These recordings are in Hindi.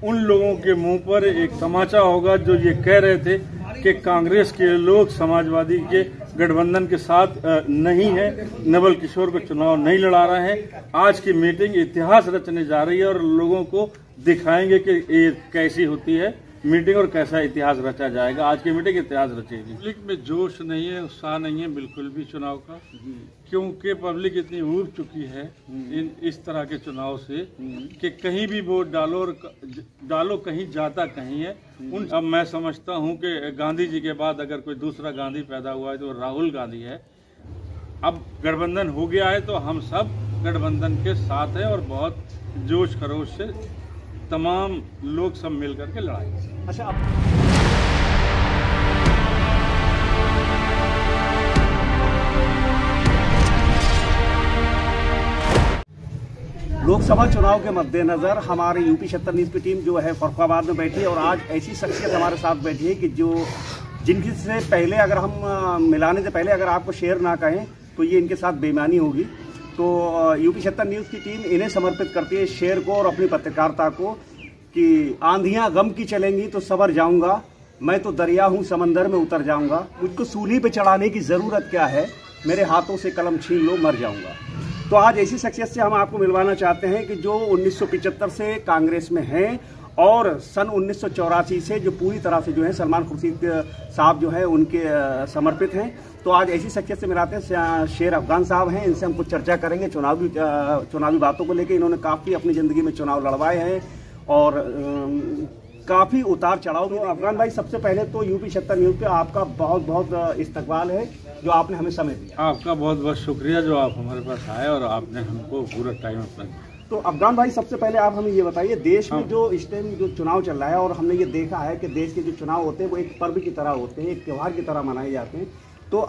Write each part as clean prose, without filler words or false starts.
उन लोगों के मुंह पर एक तमाचा होगा जो ये कह रहे थे कि कांग्रेस के लोग समाजवादी के गठबंधन के साथ नहीं है, नवल किशोर को चुनाव नहीं लड़ा रहे हैं। आज की मीटिंग इतिहास रचने जा रही है और लोगों को दिखाएंगे कि ये कैसी होती है मीटिंग और कैसा इतिहास रचा जाएगा। आज की मीटिंग इतिहास रचेगी। पब्लिक में जोश नहीं है, उत्साह नहीं है बिल्कुल भी चुनाव का, क्योंकि पब्लिक इतनी ऊब चुकी है इस तरह के चुनाव से कि कहीं भी वोट डालो और डालो कहीं जाता कहीं है। अब मैं समझता हूं कि गांधी जी के बाद अगर कोई दूसरा गांधी पैदा हुआ है तो राहुल गांधी है। अब गठबंधन हो गया है तो हम सब गठबंधन के साथ हैं और बहुत जोश खरोश से तमाम लोग सब मिल करके लड़ाई। अच्छा, लोकसभा चुनाव के मद्देनजर हमारे यूपी 76 न्यूज़ की टीम जो है फर्रुखाबाद में बैठी है और आज ऐसी शख्सियत हमारे साथ बैठी है कि जिनकी से पहले अगर हम मिलाने से पहले अगर आपको शेर ना कहें तो ये इनके साथ बेईमानी होगी। तो यूपी 76 न्यूज़ की टीम इन्हें समर्पित करती है शेर को और अपनी पत्रकारिता को कि आंधियां गम की चलेंगी तो सबर जाऊंगा, मैं तो दरिया हूं समंदर में उतर जाऊंगा, मुझको सूली पे चढ़ाने की ज़रूरत क्या है, मेरे हाथों से कलम छीन लो मर जाऊंगा। तो आज ऐसी शख्सियत से हम आपको मिलवाना चाहते हैं कि जो 1975 से कांग्रेस में हैं और सन 1984 से जो पूरी तरह से जो है सलमान खुर्शीद साहब जो है उनके समर्पित हैं। तो आज ऐसी शख्सियत से मिलाते हैं, शेर अफगान साहब हैं, इनसे हम कुछ चर्चा करेंगे चुनावी बातों को लेकर। इन्होंने काफ़ी अपनी ज़िंदगी में चुनाव लड़वाए हैं और काफ़ी उतार चढ़ाव। तो अफगान भाई, सबसे पहले तो यूपी 76 न्यूज़ पे आपका बहुत बहुत इस्तकबाल है जो आपने हमें समय दिया। आपका बहुत बहुत शुक्रिया जो आप हमारे पास आए और आपने हमको पूरा टाइम अपना दिया। तो अफगान भाई, सबसे पहले आप हमें ये बताइए, देश में जो इस टाइम जो चुनाव चल रहा है और हमने ये देखा है कि देश के जो चुनाव होते हैं वो एक पर्व की तरह होते हैं, एक त्यौहार की तरह मनाए जाते हैं। तो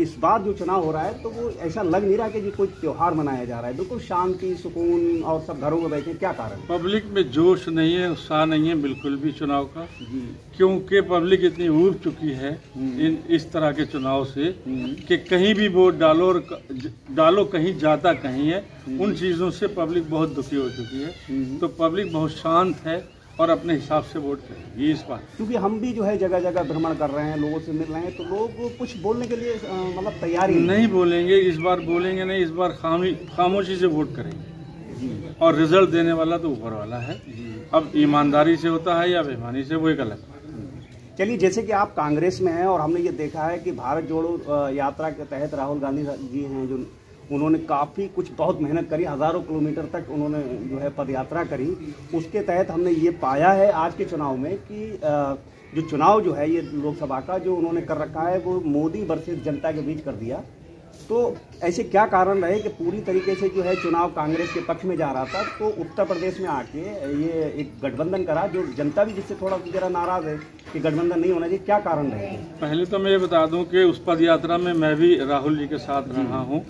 इस बार जो चुनाव हो रहा है तो वो ऐसा लग नहीं रहा कि कोई त्यौहार मनाया जा रहा है, बिल्कुल शांति सुकून और सब घरों में बैठे। क्या कारण? पब्लिक में जोश नहीं है, उत्साह नहीं है बिल्कुल भी चुनाव का, क्योंकि पब्लिक इतनी ऊब चुकी है इस तरह के चुनाव से कि कहीं भी वोट डालो और डालो कहीं जाता कहीं है। उन चीज़ों से पब्लिक बहुत दुखी हो चुकी है। तो पब्लिक बहुत शांत है और अपने हिसाब से वोट करेंगे इस बार। क्योंकि हम भी जो है जगह जगह भ्रमण कर रहे हैं, लोगों से मिल रहे हैं, तो लोग कुछ बोलने के लिए मतलब तैयारी नहीं बोलेंगे इस बार, बोलेंगे नहीं इस बार, खामोशी से वोट करेंगे और रिजल्ट देने वाला तो ऊपर वाला है। अब ईमानदारी से होता है या बेईमानी से, वो एक अलग बात है। चलिए, जैसे कि आप कांग्रेस में हैं और हमने ये देखा है कि भारत जोड़ो यात्रा के तहत राहुल गांधी जी हैं जो उन्होंने काफ़ी कुछ बहुत मेहनत करी, हज़ारों किलोमीटर तक उन्होंने जो है पद यात्रा करी। उसके तहत हमने ये पाया है आज के चुनाव में कि जो चुनाव जो है ये लोकसभा का जो उन्होंने कर रखा है वो मोदी वर्सेस जनता के बीच कर दिया। तो ऐसे क्या कारण रहे कि पूरी तरीके से जो है चुनाव कांग्रेस के पक्ष में जा रहा था, तो उत्तर प्रदेश में आके ये एक गठबंधन करा जो जनता भी जिससे थोड़ा जरा नाराज़ है कि गठबंधन नहीं होना चाहिए। क्या कारण रहे? पहले तो मैं ये बता दूं कि उस पद यात्रा में मैं भी राहुल जी के साथ रहा हूँ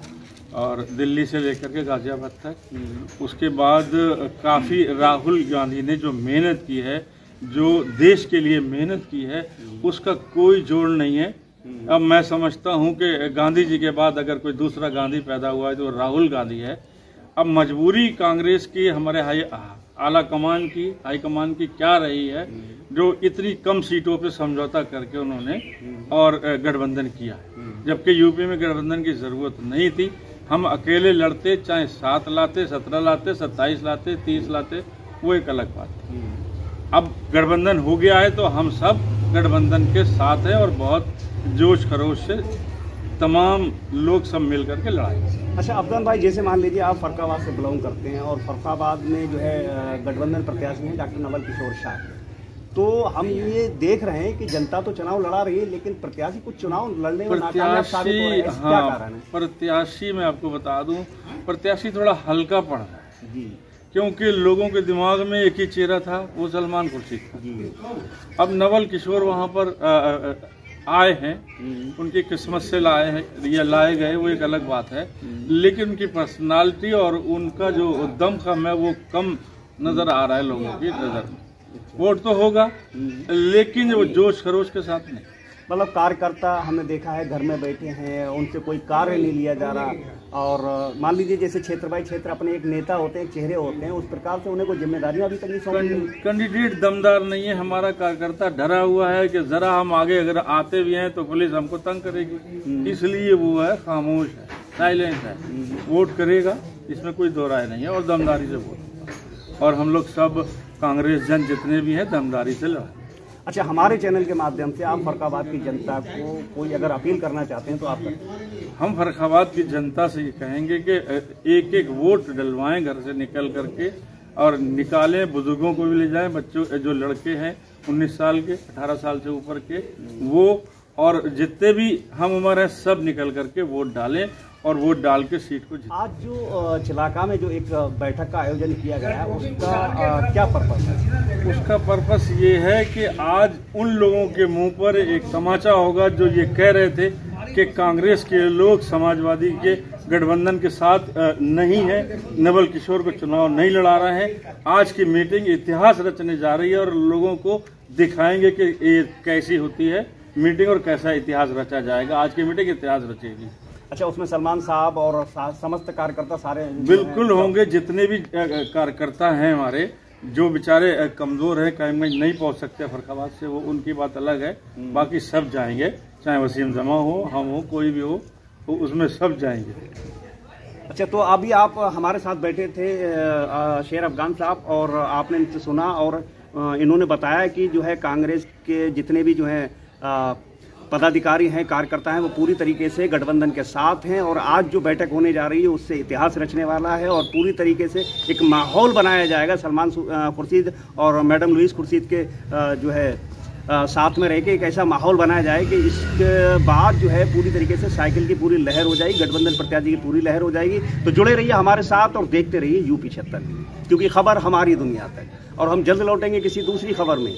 और दिल्ली से लेकर के गाजियाबाद तक। उसके बाद काफ़ी राहुल गांधी ने जो मेहनत की है, जो देश के लिए मेहनत की है, उसका कोई जोड़ नहीं है। अब मैं समझता हूं कि गांधी जी के बाद अगर कोई दूसरा गांधी पैदा हुआ है तो राहुल गांधी है। अब मजबूरी कांग्रेस की, हमारे हाई कमान की क्या रही है जो इतनी कम सीटों पे समझौता करके उन्होंने और गठबंधन किया, जबकि यूपी में गठबंधन की ज़रूरत नहीं थी। हम अकेले लड़ते, चाहे 7 लाते, 17 लाते, 27 लाते, 30 लाते, वो एक अलग बात है। अब गठबंधन हो गया है तो हम सब गठबंधन के साथ हैं और बहुत जोश खरोश से तमाम लोग सब मिल करके लड़ाई। अच्छा अफगान भाई, जैसे मान लीजिए आप फर्रुखाबाद से बिलोंग करते हैं और फर्रुखाबाद में जो है गठबंधन प्रत्याशी हैं डॉक्टर नवल किशोर शाह, तो हम ये देख रहे हैं कि जनता तो चुनाव लड़ा रही है लेकिन प्रत्याशी कुछ चुनाव लड़ने में नाकामयाब साबित हो रहे हैं। क्या कारण है? प्रत्याशी मैं आपको बता दूं, प्रत्याशी थोड़ा हल्का पड़ रहा है जी, क्योंकि लोगों के दिमाग में एक ही चेहरा था, वो सलमान खुर्शीद था। अब नवल किशोर वहाँ पर आए हैं, उनकी किस्मत से लाए हैं या लाए गए, वो एक अलग बात है, लेकिन उनकी पर्सनालिटी और उनका जो दमखम है वो कम नजर आ रहा है लोगों की नजर में। वोट तो होगा लेकिन वो जोश खरोश के साथ नहीं। मतलब कार्यकर्ता हमने देखा है घर में बैठे हैं, उनसे कोई कार्य नहीं लिया जा रहा, और मान लीजिए जैसे क्षेत्र बाई क्षेत्र अपने एक नेता होते हैं, एक चेहरे होते हैं, उस प्रकार से उन्हें कोई जिम्मेदारियां अभी तक नहीं सौंपी गई। कैंडिडेट दमदार नहीं है, हमारा कार्यकर्ता डरा हुआ है कि जरा हम आगे अगर आते भी हैं तो पुलिस हमको तंग करेगी, इसलिए वो है खामोश है, साइलेंट है। वोट करेगा, इसमें कोई दो राय नहीं है, और दमदारी से वोट होगा। और हम लोग सब कांग्रेस जन जितने भी हैं दमदारी से लड़ा। अच्छा, हमारे चैनल के माध्यम से आप फर्रुखाबाद की जनता को कोई अगर अपील करना चाहते हैं तो आप करें। हम फर्रुखाबाद की जनता से ये कहेंगे कि एक एक वोट डलवाएं घर से निकल करके, और निकालें, बुजुर्गों को भी ले जाएं, बच्चों जो लड़के हैं 19 साल के 18 साल से ऊपर के वो, और जितने भी हम उम्र है सब निकल करके वोट डालें और वोट डाल के सीट को जीतें। आज जो चिलाका में जो एक बैठक का आयोजन किया गया है उसका क्या पर्पस है? उसका पर्पस ये है कि आज उन लोगों के मुंह पर एक तमाचा होगा जो ये कह रहे थे कि कांग्रेस के लोग समाजवादी के गठबंधन के साथ नहीं है, नवल किशोर को चुनाव नहीं लड़ा रहे हैं। आज की मीटिंग इतिहास रचने जा रही है और लोगों को दिखाएंगे कि ये कैसी होती है मीटिंग और कैसा इतिहास रचा जाएगा। आज की मीटिंग इतिहास रचेगी। अच्छा, उसमें सलमान साहब और समस्त कार्यकर्ता सारे बिल्कुल होंगे, जितने भी कार्यकर्ता हैं हमारे, जो बेचारे कमजोर हैं, कहीं में नहीं पहुंच सकते फर्रुखाबाद से, वो उनकी बात अलग है। बाकी सब जाएंगे, चाहे वसीम जमा हो, हम हो, कोई भी हो, तो उसमें सब जाएंगे। अच्छा, तो अभी आप हमारे साथ बैठे थे शेर अफगान साहब, और आपने इनसे सुना और इन्होंने बताया कि जो है कांग्रेस के जितने भी जो है पदाधिकारी हैं, कार्यकर्ता हैं, वो पूरी तरीके से गठबंधन के साथ हैं। और आज जो बैठक होने जा रही है उससे इतिहास रचने वाला है और पूरी तरीके से एक माहौल बनाया जाएगा। सलमान खुर्शीद और मैडम लुईस खुर्शीद के जो है साथ में रह के एक ऐसा माहौल बनाया जाए कि इसके बाद जो है पूरी तरीके से साइकिल की पूरी लहर हो जाएगी, गठबंधन प्रत्याशी की पूरी लहर हो जाएगी। तो जुड़े रहिए हमारे साथ और देखते रहिए यूपी 76, क्योंकि खबर हमारी दुनिया तक। और हम जल्द लौटेंगे किसी दूसरी खबर में।